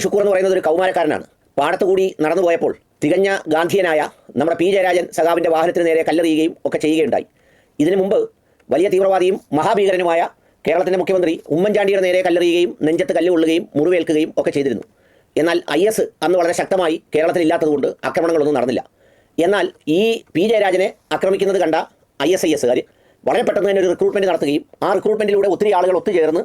ഷുക്കൂർ എന്ന് പറയുന്നത് ഒരു കൗമാരക്കാരനാണ്. പാടത്തുകൂടി നടന്നു പോയപ്പോൾ തികഞ്ഞ ഗാന്ധിയനായ നമ്മുടെ പി ജയരാജൻ സഖാവിൻ്റെ വാഹനത്തിന് നേരെ കല്ലെറിയുകയും ഒക്കെ ചെയ്യുകയുണ്ടായി. ഇതിനു മുമ്പ് വലിയ തീവ്രവാദിയും മഹാഭീകരനുമായ കേരളത്തിൻ്റെ മുഖ്യമന്ത്രി ഉമ്മൻചാണ്ടിയുടെ നേരെ കല്ലെറിയുകയും നെഞ്ചത്ത് കല്ലുകൊള്ളുകയും മുറിവേൽക്കുകയും ഒക്കെ ചെയ്തിരുന്നു. എന്നാൽ IS അന്ന് വളരെ ശക്തമായി കേരളത്തിൽ ഇല്ലാത്തതുകൊണ്ട് ആക്രമണങ്ങളൊന്നും നടന്നില്ല. എന്നാൽ ഈ പി ജയരാജനെ ആക്രമിക്കുന്നത് കണ്ട ISISകാർ വളരെ പെട്ടെന്ന് തന്നെ ഒരു റിക്രൂട്ട്മെൻറ്റ് നടത്തുകയും ആ റിക്രൂട്ട്മെൻറ്റിലൂടെ ഒത്തിരി ആളുകൾ ഒത്തുചേർന്ന്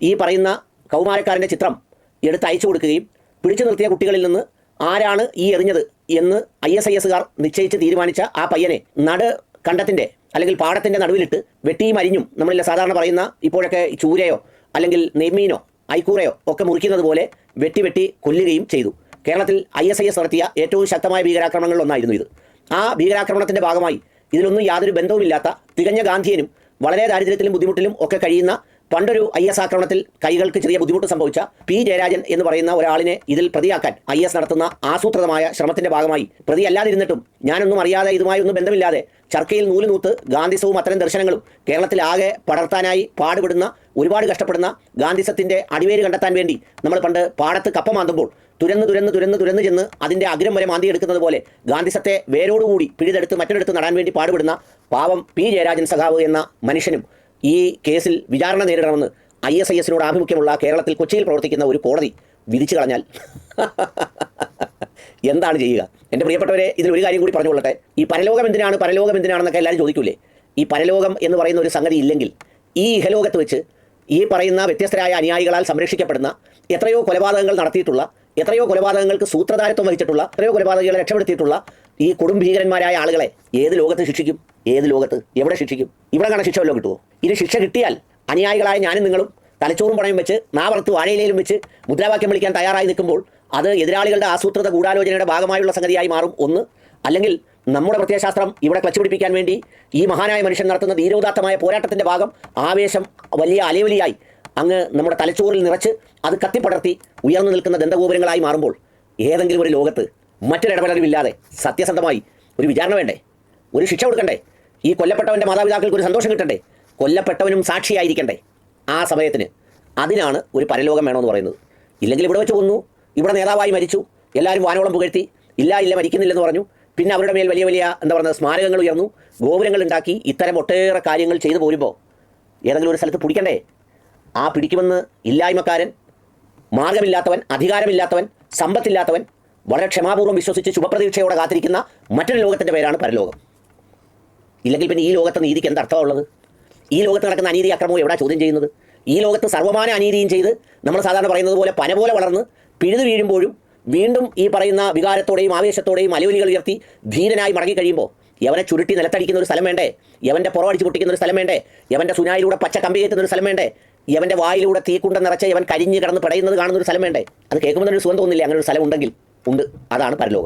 ഈ പറയുന്ന കൗമാരക്കാരൻ്റെ ചിത്രം എടുത്ത് അയച്ചു കൊടുക്കുകയും പിടിച്ചു നിർത്തിയ കുട്ടികളിൽ നിന്ന് ആരാണ് ഈ എറിഞ്ഞത് എന്ന് ISISകാർ നിശ്ചയിച്ച് തീരുമാനിച്ച ആ പയ്യനെ കണ്ടത്തിൻ്റെ അല്ലെങ്കിൽ പാടത്തിൻ്റെ നടുവിലിട്ട് വെട്ടിയും അരിഞ്ഞും നമ്മളില്ല സാധാരണ പറയുന്ന ഇപ്പോഴൊക്കെ ചൂരയോ അല്ലെങ്കിൽ നെയ്മീനോ ഐക്കൂറയോ ഒക്കെ മുറിക്കുന്നത് പോലെ വെട്ടി കൊല്ലുകയും ചെയ്തു. കേരളത്തിൽ ISIS നടത്തിയ ഏറ്റവും ശക്തമായ ഭീകരാക്രമണങ്ങളിൽ ഒന്നായിരുന്നു ഇത്. ആ ഭീകരാക്രമണത്തിൻ്റെ ഭാഗമായി ഇതിലൊന്നും യാതൊരു ബന്ധവുമില്ലാത്ത തികഞ്ഞ ഗാന്ധിയനും വളരെ ദാരിദ്ര്യത്തിലും ബുദ്ധിമുട്ടിലും ഒക്കെ കഴിയുന്ന പണ്ടൊരു IS ആക്രമണത്തിൽ കൈകൾക്ക് ചെറിയ ബുദ്ധിമുട്ട് സംഭവിച്ച പി ജയരാജൻ എന്ന് പറയുന്ന ഒരാളിനെ ഇതിൽ പ്രതിയാക്കാൻ IS നടത്തുന്ന ആസൂത്രിതമായ ശ്രമത്തിൻ്റെ ഭാഗമായി പ്രതിയല്ലാതിരുന്നിട്ടും ഞാനൊന്നും അറിയാതെ ഇതുമായി ഒന്നും ബന്ധമില്ലാതെ ചർക്കയിൽ നൂലുനൂത്ത് ഗാന്ധിസവും അത്തരം ദർശനങ്ങളും കേരളത്തിലാകെ പടർത്താനായി പാടുപെടുന്ന ഒരുപാട് കഷ്ടപ്പെടുന്ന ഗാന്ധിസത്തിൻ്റെ അടിവേര് കണ്ടെത്താൻ വേണ്ടി നമ്മൾ പണ്ട് പാടത്ത് കപ്പ മാന്തുമ്പോൾ തുരന്ന് ചെന്ന് അതിൻ്റെ അഗ്രം വരെ മാന്തിയെടുക്കുന്നത് പോലെ ഗാന്ധിസത്തെ വേരോടുകൂടി പിഴുതെടുത്ത് മറ്റൊരിടത്ത് നടാൻ വേണ്ടി പാടുപെടുന്ന പാവം പി ജയരാജൻ സഖാവ് എന്ന മനുഷ്യനും ഈ കേസിൽ വിചാരണ നേരിടണമെന്ന് ISISനോട് ആഭിമുഖ്യമുള്ള കേരളത്തിൽ കൊച്ചിയിൽ പ്രവർത്തിക്കുന്ന ഒരു കോടതി വിധിച്ചു കളഞ്ഞാൽ എന്താണ് ചെയ്യുക? എൻ്റെ പ്രിയപ്പെട്ടവരെ, ഇതിലൊരു കാര്യം കൂടി പറഞ്ഞുകൊള്ളട്ടെ. ഈ പരലോകം എന്തിനാണെന്നൊക്കെ എല്ലാവരും ചോദിക്കൂലേ? ഈ പരലോകം എന്ന് പറയുന്ന ഒരു സംഗതി ഇല്ലെങ്കിൽ ഈ ഇഹലോകത്ത് വെച്ച് ഈ പറയുന്ന വ്യത്യസ്തരായ അനുയായികളാൽ സംരക്ഷിക്കപ്പെടുന്ന എത്രയോ കൊലപാതകങ്ങൾ നടത്തിയിട്ടുള്ള, എത്രയോ കൊലപാതകങ്ങൾക്ക് സൂത്രധാരത്വം വഹിച്ചിട്ടുള്ള, എത്രയോ കൊലപാതകങ്ങളെ രക്ഷപ്പെടുത്തിയിട്ടുള്ള ഈ കൊടുംഭീകരന്മാരായ ആളുകളെ ഏത് ലോകത്ത് ശിക്ഷിക്കും? ഏത് ലോകത്ത് എവിടെ ശിക്ഷിക്കും? ഇവിടെ കാണാൻ ശിക്ഷ വല്ലതും കിട്ടുമോ? ഇനി ശിക്ഷ കിട്ടിയാൽ അനുയായികളായ ഞാനും നിങ്ങളും തലച്ചോറും പണയം വെച്ച് നാവറുത്ത് വാഴയിലേലും വെച്ച് മുദ്രാവാക്യം വിളിക്കാൻ തയ്യാറായി നിൽക്കുമ്പോൾ അത് എതിരാളികളുടെ ആസൂത്രിത ഗൂഢാലോചനയുടെ ഭാഗമായുള്ള സംഗതിയായി മാറും. ഒന്ന്, അല്ലെങ്കിൽ നമ്മുടെ പ്രത്യയശാസ്ത്രം ഇവിടെ ക്ലച്ച് പിടിപ്പിക്കാൻ വേണ്ടി ഈ മഹാനായ മനുഷ്യൻ നടത്തുന്ന ധീരോദാത്തമായ പോരാട്ടത്തിൻ്റെ ഭാഗം ആവേശം വലിയ അലയൊലിയായി അങ്ങ് നമ്മുടെ തലച്ചോറിൽ നിറച്ച് അത് കത്തിപ്പടർത്തി ഉയർന്നു നിൽക്കുന്ന ദന്തഗോപുരങ്ങളായി മാറുമ്പോൾ ഏതെങ്കിലും ഒരു ലോകത്ത് മറ്റൊരിടപെടലുമില്ലാതെ സത്യസന്ധമായി ഒരു വിചാരണ വേണ്ടേ? ഒരു ശിക്ഷ കൊടുക്കണ്ടേ? ഈ കൊല്ലപ്പെട്ടവൻ്റെ മാതാപിതാക്കൾക്ക് ഒരു സന്തോഷം കിട്ടണ്ടേ? കൊല്ലപ്പെട്ടവനും സാക്ഷിയായിരിക്കണ്ടേ ആ സമയത്തിന്? അതിനാണ് ഒരു പരലോകം വേണമെന്ന് പറയുന്നത്. ഇല്ലെങ്കിൽ ഇവിടെ വെച്ച് കൊന്നു, ഇവിടെ നേതാവായി മരിച്ചു, എല്ലാവരും വാനോളം പുകഴ്ത്തി, ഇല്ല മരിക്കുന്നില്ലെന്ന് പറഞ്ഞു, പിന്നെ അവരുടെ മേൽ വലിയ എന്താ പറയുന്നത് സ്മാരകങ്ങൾ ഉയർന്നു, ഗോപുരങ്ങൾ ഉണ്ടാക്കി, ഇത്തരം ഒട്ടേറെ കാര്യങ്ങൾ ചെയ്തു പോരുമ്പോൾ ഏതെങ്കിലും ഒരു സ്ഥലത്ത് പിടിക്കണ്ടേ? ആ പിടിക്കുമെന്ന് ഇല്ലായ്മക്കാരൻ, മാർഗമില്ലാത്തവൻ, അധികാരമില്ലാത്തവൻ, സമ്പത്തില്ലാത്തവൻ വളരെ ക്ഷമാപൂർവ്വം വിശ്വസിച്ച് ശുഭപ്രതീക്ഷയോടെ കാത്തിരിക്കുന്ന മറ്റൊരു ലോകത്തിൻ്റെ പേരാണ് പരലോകം. ഇല്ലെങ്കിൽ പിന്നെ ഈ ലോകത്തെ നീതിക്ക് എന്താ അർത്ഥമുള്ളത്? ഈ ലോകത്ത് നടക്കുന്ന അനീതി അക്രമവും എവിടെ ചോദ്യം ചെയ്യുന്നത്? ഈ ലോകത്ത് സർവ്വമാന അനീതിയും ചെയ്ത് നമ്മൾ സാധാരണ പറയുന്നത് പോലെ പന പോലെ വളർന്ന് പിഴുതു വീഴുമ്പോഴും വീണ്ടും ഈ പറയുന്ന വികാരത്തോടെയും ആവേശത്തോടെയും അലവലികൾ ഉയർത്തി ധീരനായി മടങ്ങി കഴിയുമ്പോൾ യവനെ ചുരുട്ടി നിലത്തടിക്കുന്ന ഒരു സ്ഥലം വേണ്ടേ? യവൻ്റെ പുറമടിച്ച് പൊട്ടിക്കുന്ന ഒരു സ്ഥലം വേണ്ടേ? യവൻ്റെ സുനായിലൂടെ പച്ച കമ്പി കയറ്റുന്ന ഒരു സ്ഥലം വേണ്ടേ? യവൻ്റെ വായിലൂടെ തീക്കുണ്ട നിറച്ച് യവൻ കരിഞ്ഞ് കിടന്ന് പടയുന്നത് കാണുന്ന ഒരു സ്ഥലം വേണ്ടേ? അത് കേൾക്കുമ്പോൾ തന്നെ ഒരു സുഖം തോന്നില്ലേ? അങ്ങനെ ഒരു സ്ഥലം ഉണ്ടെങ്കിൽ ഉണ്ട്. അതാണ് പരലോകം.